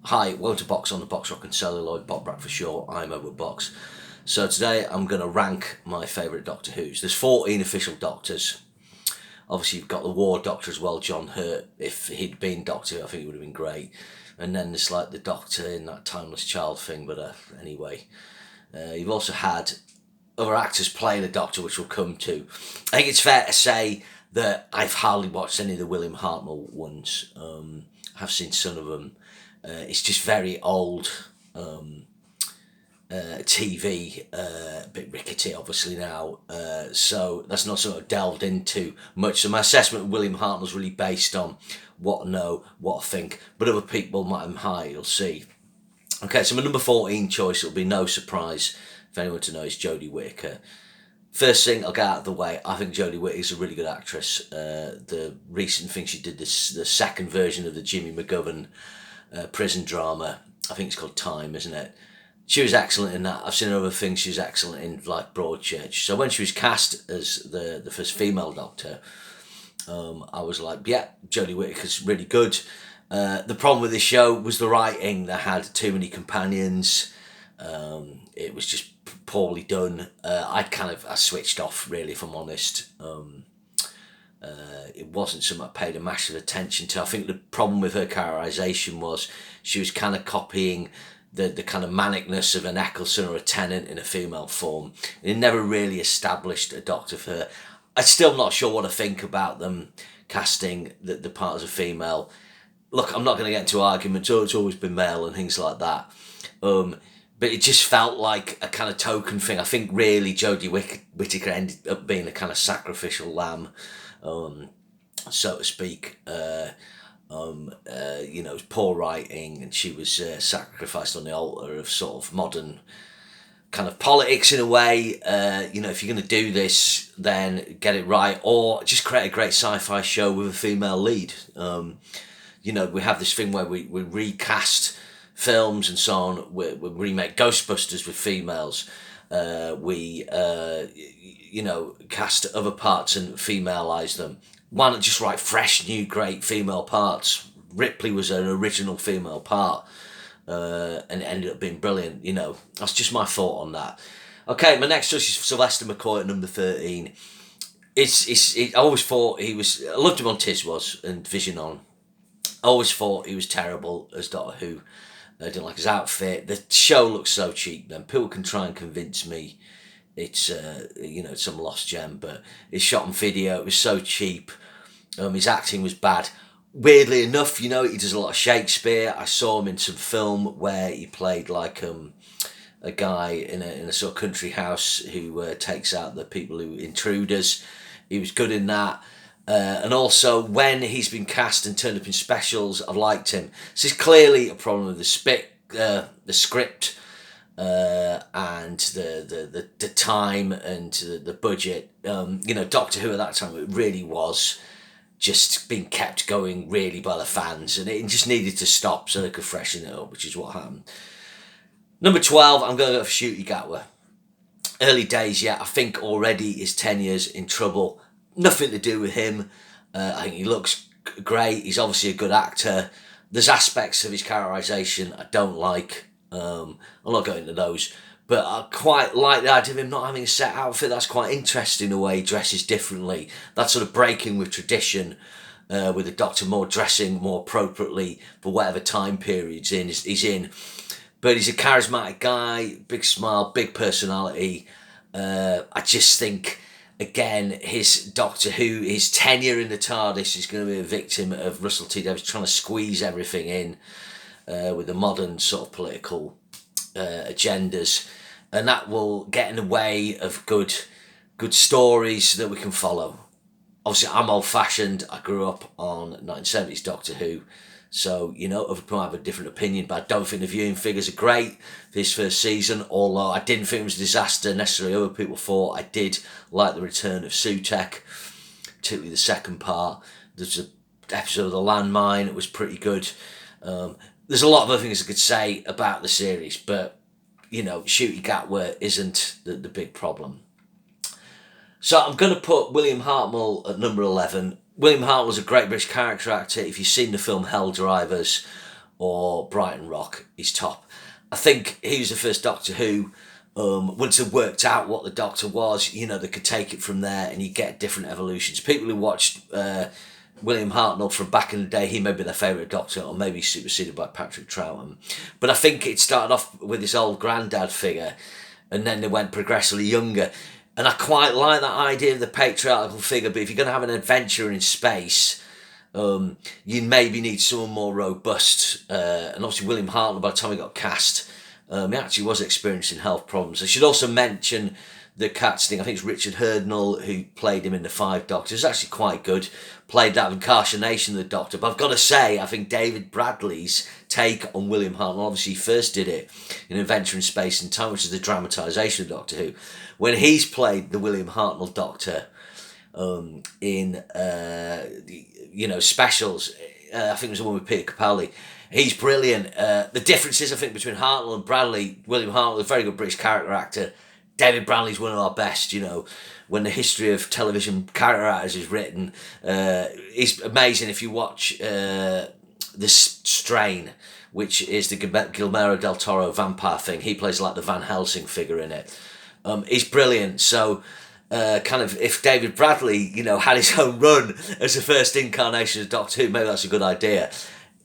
Hi, welcome to Box on the Box Rock and Celluloid, Bob Brack for short. I'm over Box. So today I'm going to rank my favourite Doctor Who's. There's 14 official Doctors. Obviously you've got the War Doctor as well, John Hurt. If he'd been Doctor, I think it would have been great. And then there's like the Doctor in that Timeless Child thing, but anyway. You've also had other actors playing the Doctor, which we'll come to. I think it's fair to say that I've hardly watched any of the William Hartnell ones. I've seen some of them. It's just very old TV, a bit rickety obviously now, so that's not sort of delved into much. So my assessment of William Hartnell's really based on what I know, what I think, but other people might have high, you'll see. Okay, so my number 14 choice, it'll be no surprise for anyone to know, is Jodie Whittaker. First thing I'll get out of the way, I think Jodie Whittaker is a really good actress. The recent thing she did, the second version of the Jimmy McGovern prison drama, I think it's called Time, isn't it? She was excellent in that. I've seen other things she was excellent in, like Broadchurch. So when she was cast as the first female Doctor, I was like, yeah, Jodie Whittaker's really good. The problem with this show was the writing. They had too many companions. It was just poorly done. I switched off, really, if I'm honest. It wasn't something I paid a massive attention to. I think the problem with her characterisation was she was kind of copying the kind of manicness of an Eccleston or a Tennant in a female form. It never really established a Doctor for her. I'm still not sure what I think about them casting the part as a female. Look, I'm not going to get into arguments, it's always been male and things like that. But it just felt like a kind of token thing. I think really Jodie Whittaker ended up being a kind of sacrificial lamb, so to speak. It was poor writing, and she was sacrificed on the altar of sort of modern kind of politics in a way. If you're going to do this, then get it right, or just create a great sci-fi show with a female lead. We have this thing where we recast films and so on. We remake Ghostbusters with females. We cast other parts and femaleise them. Why not just write fresh, new, great female parts? Ripley was an original female part, and it ended up being brilliant. That's just my thought on that. Okay, my next choice is Sylvester McCoy at number 13. I always thought I loved him on Tiswas and Vision On. I always thought he was terrible as Doctor Who. I didn't like his outfit. The show looks so cheap. Then people can try and convince me it's some lost gem, but it's shot on video. It was so cheap. His acting was bad. Weirdly enough, he does a lot of Shakespeare. I saw him in some film where he played like a guy in a sort of country house who takes out the people who intruders. He was good in that. And also, when he's been cast and turned up in specials, I've liked him. So it's clearly a problem with the script, and the time and the budget. Doctor Who at that time, it really was just being kept going really by the fans, and it just needed to stop so they could freshen it up, which is what happened. Number 12, I'm going to go for Ncuti Gatwa. Early days, yeah, I think already his tenure's in trouble. Nothing to do with him. I think he looks great. He's obviously a good actor. There's aspects of his characterisation I don't like. I'm not going into those. But I quite like the idea of him not having a set outfit. That's quite interesting, the way he dresses differently. That sort of breaking with tradition, with the Doctor dressing more appropriately for whatever time period he's in. But he's a charismatic guy, big smile, big personality. I just think, again, his Doctor Who, his tenure in the TARDIS is going to be a victim of Russell T Davies trying to squeeze everything in with the modern sort of political agendas, and that will get in the way of good stories that we can follow. Obviously, I'm old-fashioned. I grew up on 1970s Doctor Who, so other people have a different opinion, but I don't think the viewing figures are great for his first season, although I didn't think it was a disaster necessarily. Other people thought. I did like the return of Sutekh, particularly the second part. There's an episode of The Landmine, it was pretty good. There's a lot of other things I could say about the series, but Ncuti Gatwa isn't the big problem. So I'm going to put William Hartnell at number 11. William Hartnell was a great British character actor. If you've seen the film Hell Drivers, or Brighton Rock is top. I think he was the first Doctor Who. Once they worked out what the Doctor was, they could take it from there, and you get different evolutions. People who watched William Hartnell from back in the day, he may be their favourite Doctor, or maybe superseded by Patrick Troughton. But I think it started off with this old granddad figure, and then they went progressively younger. And I quite like that idea of the patriarchal figure, but if you're going to have an adventure in space, you maybe need someone more robust. And obviously William Hartnell, by the time he got cast, he actually was experiencing health problems. I should also mention the casting. I think it's Richard Hurdnall who played him in The Five Doctors. Actually quite good. Played that incarnation of the Doctor. But I've got to say, I think David Bradley's take on William Hartnell, obviously he first did it in Adventure in Space and Time, which is the dramatisation of Doctor Who. When he's played the William Hartnell Doctor in specials, I think it was the one with Peter Capaldi. He's brilliant. The differences, I think, between Hartnell and Bradley, William Hartnell, a very good British character actor. David Bradley's one of our best, when the history of television character actors is written. It's amazing if you watch this Strain, which is the Guillermo del Toro vampire thing. He plays like the Van Helsing figure in it. He's brilliant. So, if David Bradley, had his own run as the first incarnation of Doctor Who, maybe that's a good idea.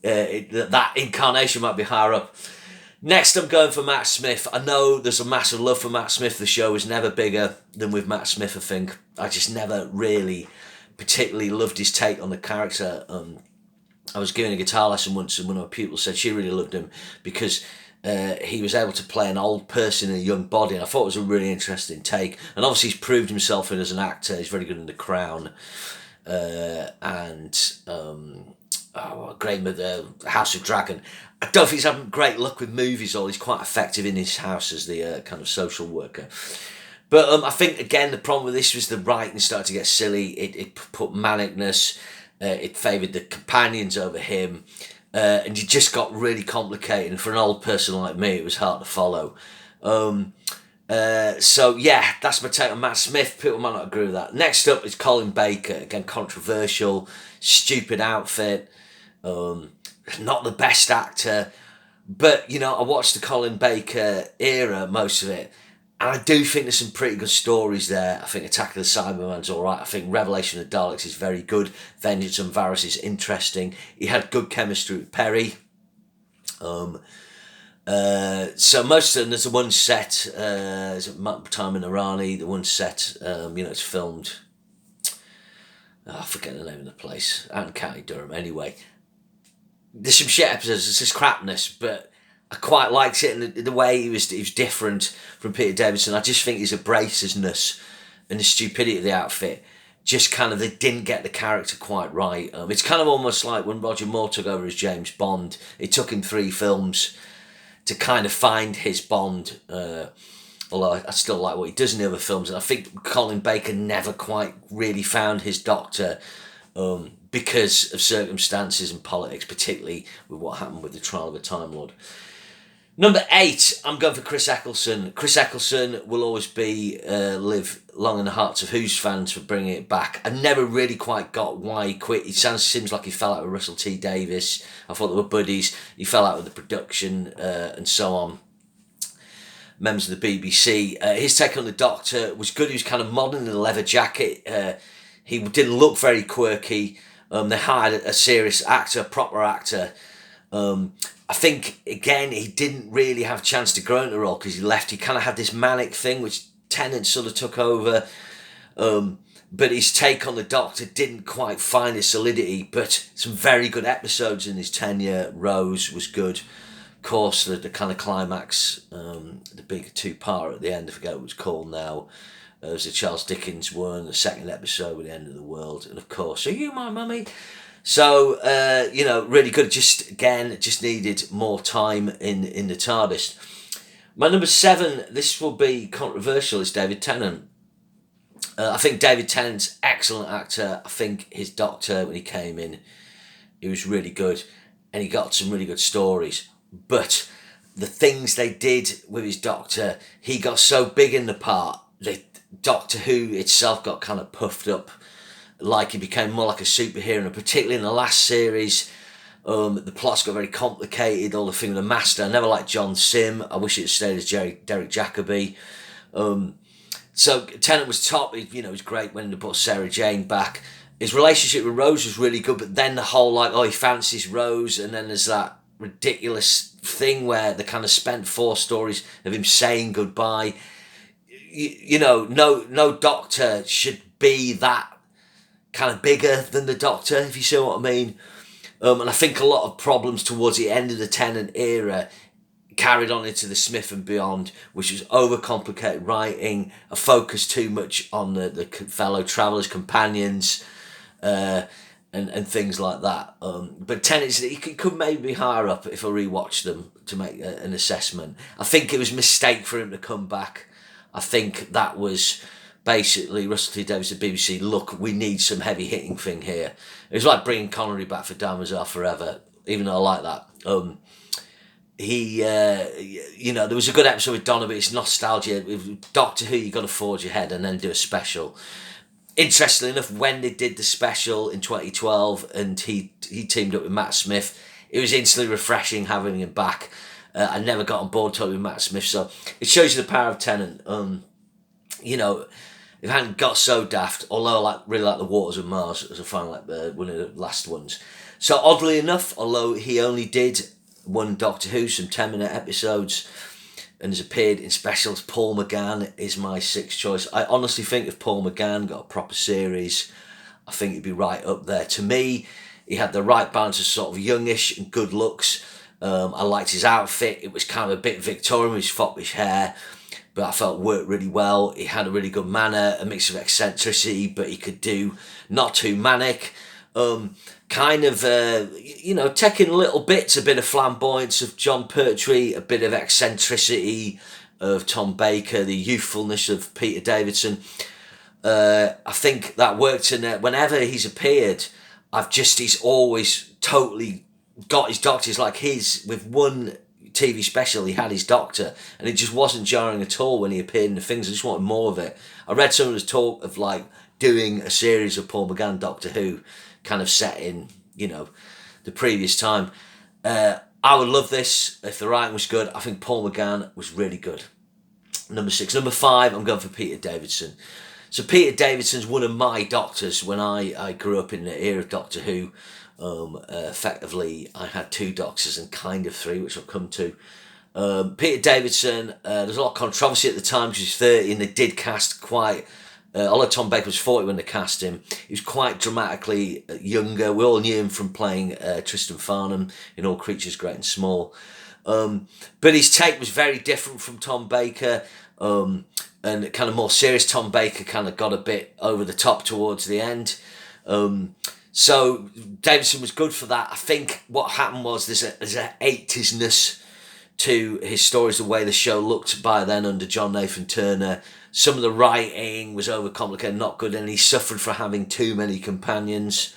That incarnation might be higher up. Next, I'm going for Matt Smith. I know there's a massive love for Matt Smith. The show is never bigger than with Matt Smith, I think. I just never really particularly loved his take on the character. I was giving a guitar lesson once, and one of my pupils said she really loved him because he was able to play an old person in a young body, and I thought it was a really interesting take. And obviously he's proved himself as an actor. He's very good in The Crown. Great with the House of Dragon. I don't think he's having great luck with movies, or he's quite effective in his house as the kind of social worker. But I think, again, the problem with this was the writing started to get silly. It put manicness, it favoured the companions over him, and it just got really complicated. And for an old person like me, it was hard to follow. That's my take on Matt Smith. People might not agree with that. Next up is Colin Baker. Again, controversial, stupid outfit. Not the best actor, but I watched the Colin Baker era, most of it, and I do think there's some pretty good stories there. I think Attack of the Cybermen's alright. I think Revelation of the Daleks is very good. Vengeance on Varys is interesting. He had good chemistry with Perry. So most of them, there's the one set, is it Time in Irani, the one set, it's filmed, I forget the name of the place, out in County Durham anyway. There's some shit episodes, there's this crapness, but I quite liked it, and the way he was different from Peter Davison. I just think his abrasiveness and the stupidity of the outfit, just kind of, they didn't get the character quite right. It's kind of almost like when Roger Moore took over as James Bond. It took him 3 films to kind of find his Bond, although I still like what he does in the other films, and I think Colin Baker never quite really found his Doctor, because of circumstances and politics, particularly with what happened with the trial of a Time Lord. Number 8, I'm going for Chris Eccleston. Chris Eccleston will always be live long in the hearts of Who's fans for bringing it back. I never really quite got why he quit. It seems like he fell out with Russell T Davies. I thought they were buddies. He fell out with the production and so on. Members of the BBC. His take on the Doctor was good. He was kind of modern in a leather jacket. He didn't look very quirky. They hired a serious actor, a proper actor. I think, again, he didn't really have a chance to grow into the role because he left. He kind of had this manic thing, which Tennant sort of took over. But his take on the Doctor didn't quite find its solidity. But some very good episodes in his tenure. Rose was good. Of course, the kind of climax, the big 2-part at the end, I forget what it was called now. It was the Charles Dickens one, the second episode with The End of the World. And of course, Are You My Mummy? So, really good. Just needed more time in the TARDIS. My number 7, this will be controversial, is David Tennant. I think David Tennant's excellent actor. I think his Doctor, when he came in, he was really good. And he got some really good stories. But the things they did with his Doctor, he got so big in the part that Doctor Who itself got kind of puffed up, like he became more like a superhero, and particularly in the last series, The plots got very complicated. All the thing with the Master. I never liked John Sim. I wish it had stayed as Derek Jacobi. So Tennant was top. He was great when they brought Sarah Jane back. His relationship with Rose was really good, but then the whole he fancies Rose, and then there's that ridiculous thing where they kind of spent 4 stories of him saying goodbye. No Doctor should be that kind of bigger than the Doctor, if you see what I mean. And I think a lot of problems towards the end of the Tennant era carried on into the Smith and Beyond, which was overcomplicated writing, a focus too much on the fellow travellers, companions, and things like that. But Tennant, he could maybe be higher up if I rewatched them to make an assessment. I think it was a mistake for him to come back. I think that was basically Russell T Davies at BBC. Look, we need some heavy hitting thing here. It was like bringing Connery back for Diamonds Are Forever, even though I like that. There was a good episode with Donovan. It's nostalgia. With Doctor Who, you got to forge ahead and then do a special. Interestingly enough, when they did the special in 2012 and he teamed up with Matt Smith, it was instantly refreshing having him back. I never got on board totally with Matt Smith, so it shows you the power of Tennant. If I hadn't got so daft, although I really like The Waters of Mars as I find one of the last ones. So oddly enough, although he only did one Doctor Who, some 10-minute episodes, and has appeared in specials, Paul McGann is my 6th choice. I honestly think if Paul McGann got a proper series, I think he'd be right up there. To me, he had the right balance of sort of youngish and good looks. I liked his outfit. It was kind of a bit Victorian with his foppish hair, but I felt worked really well. He had a really good manner, a mix of eccentricity, but he could do not too manic. Taking little bits, a bit of flamboyance of John Pertwee, a bit of eccentricity of Tom Baker, the youthfulness of Peter Davidson. I think that worked, and whenever he's appeared, he's always totally got his Doctors. Like with one TV special, he had his Doctor, and it just wasn't jarring at all when he appeared in the things. I just wanted more of it. I read someone's talk of doing a series of Paul McGann Doctor Who, kind of set in, the previous time. I would love this if the writing was good. I think Paul McGann was really good. Number 6. Number 5, I'm going for Peter Davidson. So Peter Davidson's one of my Doctors when I grew up in the era of Doctor Who. Effectively, I had 2 Doctors and kind of 3, which I'll come to. Peter Davidson, there's a lot of controversy at the time because he's 30 and they did cast quite... although Tom Baker was 40 when they cast him, he was quite dramatically younger. We all knew him from playing Tristan Farnham in All Creatures Great and Small. But his take was very different from Tom Baker, and kind of more serious. Tom Baker kind of got a bit over the top towards the end. So Davidson was good for that. I think what happened was there's an 80s-ness to his stories, the way the show looked by then under John Nathan Turner. Some of the writing was overcomplicated, not good, and he suffered for having too many companions,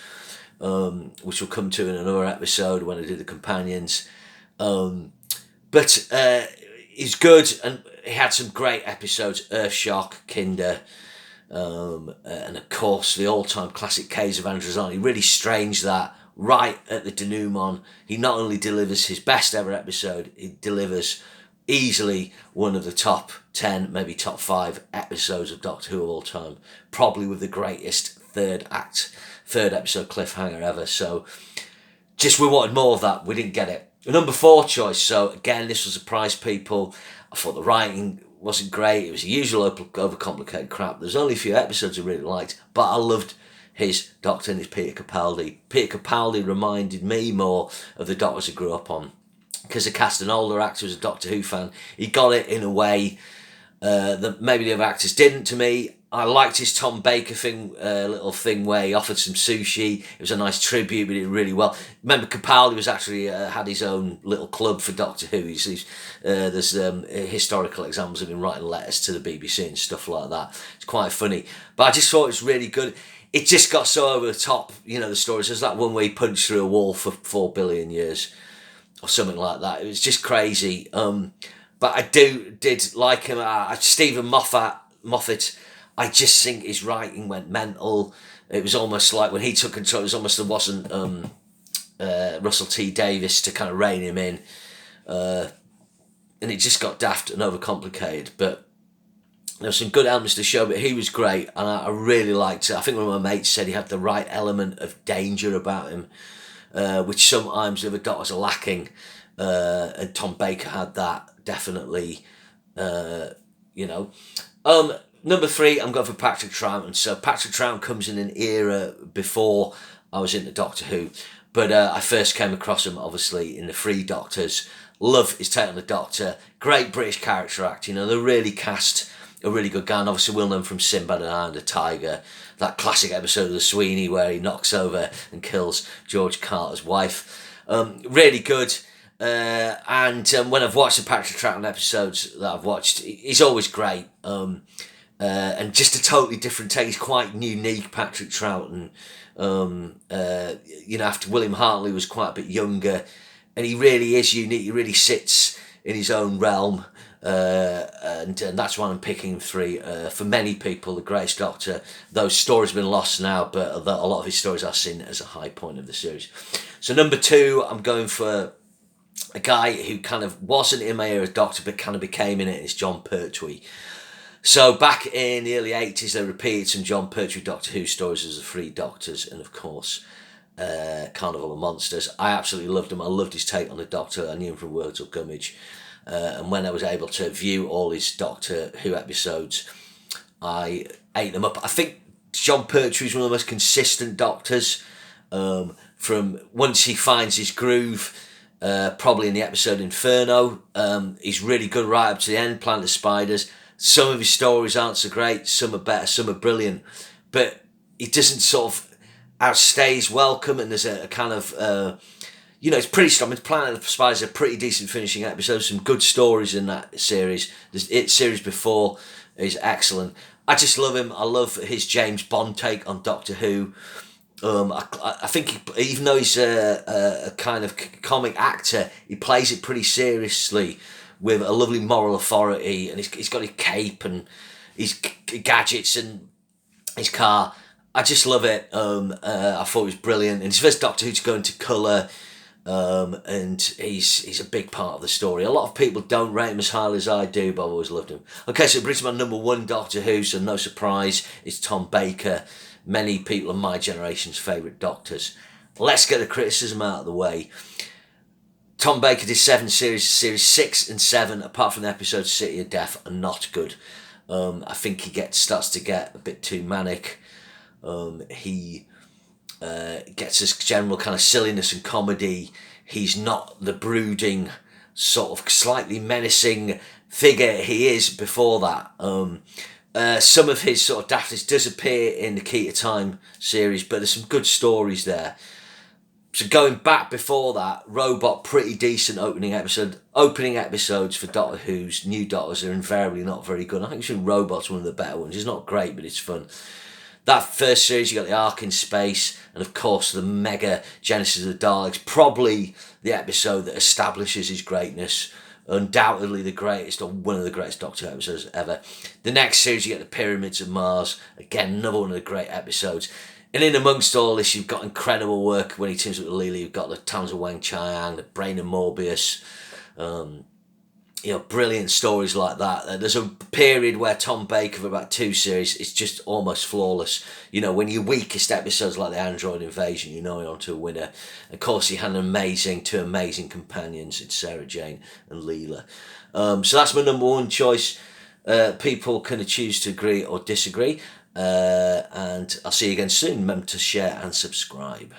which we'll come to in another episode when I do the companions. But he's good, and he had some great episodes, Earthshock, Kinder, and of course the all-time classic Caves of Androzani. Really strange that right at the denouement, he not only delivers his best ever episode, he delivers easily one of the top 10, maybe top 5 episodes of Doctor Who of all time, probably with the greatest third episode cliffhanger ever. So we wanted more of that. We didn't get it. Number 4 choice. So again, this was a surprise, people. I thought the writing wasn't great. It was the usual overcomplicated crap. There's only a few episodes I really liked, but I loved his Doctor, and it's Peter Capaldi. Peter Capaldi reminded me more of the Doctors I grew up on, because they cast an older actor as a Doctor Who fan. He got it in a way that maybe the other actors didn't. To me, I liked his Tom Baker little thing where he offered some sushi. It was a nice tribute, but he did really well. Remember, Capaldi was actually had his own little club for Doctor Who. There's historical examples of him writing letters to the BBC and stuff like that. It's quite funny. But I just thought it was really good. It just got so over the top, the stories. There's that one where he punched through a wall for 4 billion years. Or something like that. It was just crazy. But I did like him. Stephen Moffat, I just think his writing went mental. It was almost like when he took control, it was almost there wasn't Russell T Davies to kind of rein him in, and it just got daft and overcomplicated. But there were some good elements to the show, but he was great, and I really liked it. I think one of my mates said he had the right element of danger about him, which sometimes the other doctors are lacking, and Tom Baker had that, definitely, you know. Number 3, I'm going for Patrick Troughton. So Patrick Troughton comes in an era before I was into Doctor Who, but I first came across him, obviously, in the Three Doctors. Love his take on the Doctor. Great British character act. You know, they really cast a really good guy. And obviously, we'll know him from Sinbad and Eye of the Tiger. That classic episode of The Sweeney where he knocks over and kills George Carter's wife. Really good. And when I've watched the Patrick Troughton episodes that I've watched, he's always great. And just a totally different take. He's quite unique, Patrick Troughton. You know, after William Hartley was quite a bit younger, and he really is unique. He really sits in his own realm, and that's why I'm picking 3. For many people, the greatest Doctor. Those stories have been lost now, but a lot of his stories are seen as a high point of the series. So number 2, I'm going for a guy who kind of wasn't in my era Doctor, but kind of became in it. Is Jon Pertwee. So back in the early 80s, they repeated some Jon Pertwee Doctor Who stories as the Three Doctors, and of course, Carnival of Monsters. I absolutely loved him. I loved his take on the Doctor. I knew him from Words of Gummidge. And when I was able to view all his Doctor Who episodes, I ate them up. I think Jon Pertwee is one of the most consistent Doctors. From once he finds his groove, probably in the episode Inferno, he's really good right up to the end, Planet of Spiders. Some of his stories aren't so great, some are better, some are brilliant, but he doesn't sort of outstay his welcome, and there's a kind of, you know, it's pretty strong. Planet of Spiders are pretty decent finishing episodes, some good stories in that series. The series before is excellent. I just love him. I love his James Bond take on Doctor Who. I think even though he's a kind of comic actor, he plays it pretty seriously, with a lovely moral authority, and he's got his cape and his gadgets and his car. I just love it. I thought it was brilliant. And his first Doctor Who to go into colour, and he's a big part of the story. A lot of people don't rate him as highly as I do, but I've always loved him. Okay, so it brings my number 1 Doctor Who, so no surprise, it's Tom Baker. Many people of my generation's favourite Doctors. Let's get the criticism out of the way. Tom Baker did 7 series. Series 6 and 7, apart from the episode City of Death, are not good. I think he starts to get a bit too manic. He gets this general kind of silliness and comedy. He's not the brooding, sort of slightly menacing figure he is before that. Some of his sort of daftness does appear in the Key to Time series, but there's some good stories there. So going back before that, Robot, pretty decent opening episode. Opening episodes for Doctor Who's new Doctors are invariably not very good. I think Robot's one of the better ones. It's not great, but it's fun. That first series, you got the Ark in Space, and of course the mega Genesis of the Daleks. Probably the episode that establishes his greatness. Undoubtedly the greatest, or one of the greatest Doctor episodes ever. The next series, you get the Pyramids of Mars. Again, another one of the great episodes. And in amongst all this, you've got incredible work when he teams up with Leela. You've got the Towns of Weng-Chiang, the Brain of Morbius, you know, brilliant stories like that. There's a period where Tom Baker, for about 2 series, is just almost flawless. You know, when your weakest episodes like the Android Invasion, you know you're onto a winner. Of course, he had 2 amazing companions in Sarah Jane and Leela. So that's my number 1 choice. People can choose to agree or disagree. And I'll see you again soon. Remember to share and subscribe.